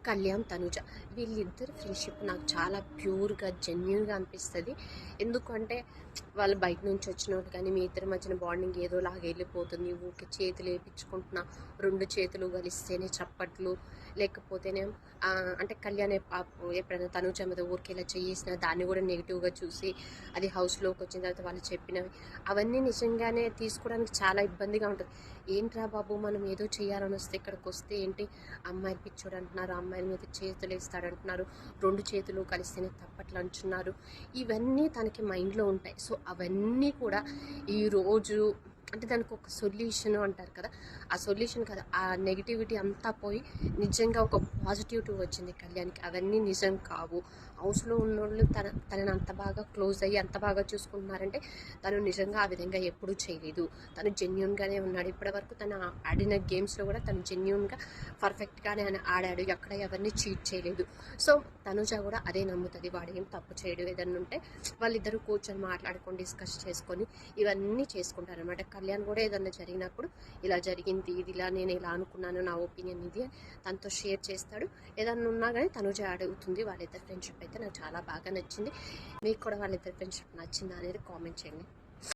కళ్యాణ్, తనుజ వీళ్ళిద్దరు ఫ్రెండ్షిప్ నాకు చాలా ప్యూర్‌గా, జెన్యూన్‌గా అనిపిస్తది. ఎందుకంటే వాళ్ళు బయట నుంచి వచ్చినోళ్ళు కానీ మీ ఇద్దరి మధ్యన బాండింగ్ ఏదోలాగా వెళ్ళిపోతుంది. ఊకే చేతులు ఏపిచ్చుకుంటున్నా 2 చేతులు కలిస్తేనే చప్పట్లు, లేకపోతేనేమో అంటే కళ్యాణ్ ఎప్పుడైనా తనుజ మీద ఊరికే ఇలా చేసినా దాన్ని కూడా నెగిటివ్‌గా చూసి అది హౌస్‌లోకి వచ్చిన తర్వాత వాళ్ళు చెప్పినవి అవన్నీ నిజంగానే తీసుకోవడానికి చాలా ఇబ్బందిగా ఉంటది. ఏంట్రా బాబు మనం ఏదో చేయాలని వస్తే ఇక్కడికొస్తే ఏంటి అమ్మాయిలు పిచ్చోడు అంటున్నారు, అమ్మాయిల మీద చేతులేస్తాడంటున్నారు, 2 చేతులు కలిస్తేనే తప్పట్లు అంటున్నారు. ఇవన్నీ తనకి మైండ్‌లో ఉంటాయి. సో, అవన్నీ కూడా ఈరోజు అంటే దానికి ఒక సొల్యూషన్ అంటారు కదా! ఆ సొల్యూషన్ కాదు. ఆ నెగటివిటీ అంతా పోయి నిజంగా ఒక పాజిటివిటీ వచ్చింది కళ్యాణ్‌కి. అవన్నీ నిజం కావు. హౌస్‌లో ఉన్నోళ్ళు తనని అంత బాగా క్లోజ్ అయ్యి అంత బాగా చూసుకుంటున్నారంటే తను నిజంగా ఆ విధంగా ఎప్పుడూ చేయలేదు. తను జెన్యూన్‌గానే ఉన్నాడు. ఇప్పటివరకు తను ఆడిన గేమ్స్‌లో కూడా తను జెన్యూన్‌గా పర్ఫెక్ట్‌గానే ఆడాడు. ఎక్కడ ఎవరిని చీట్ చేయలేదు. సో, తనుజ కూడా అదే నమ్ముతది. వాడేం తప్పు చేయడు. ఏదన్నా ఉంటే వాళ్ళిద్దరూ కూర్చొని మాట్లాడుకొని డిస్కస్ చేసుకొని ఇవన్నీ చేసుకుంటారనమాట. కళ్యాణ్ కూడా ఏదన్నా జరిగినప్పుడు ఇలా జరిగింది, ఇది ఇలా నేను ఇలా అనుకున్నాను, నా ఒపీనియన్ ఇది అని తనతో షేర్ చేస్తాడు. ఏదన్నా ఉన్నా కానీ తనుజ అడుగుతుంది. వాళ్ళిద్దరి ఫ్రెండ్షిప్ అయితే నాకు చాలా బాగా నచ్చింది. మీకు కూడా వాళ్ళిద్దరి ఫ్రెండ్షిప్ నచ్చిందా అనేది కామెంట్ చేయండి.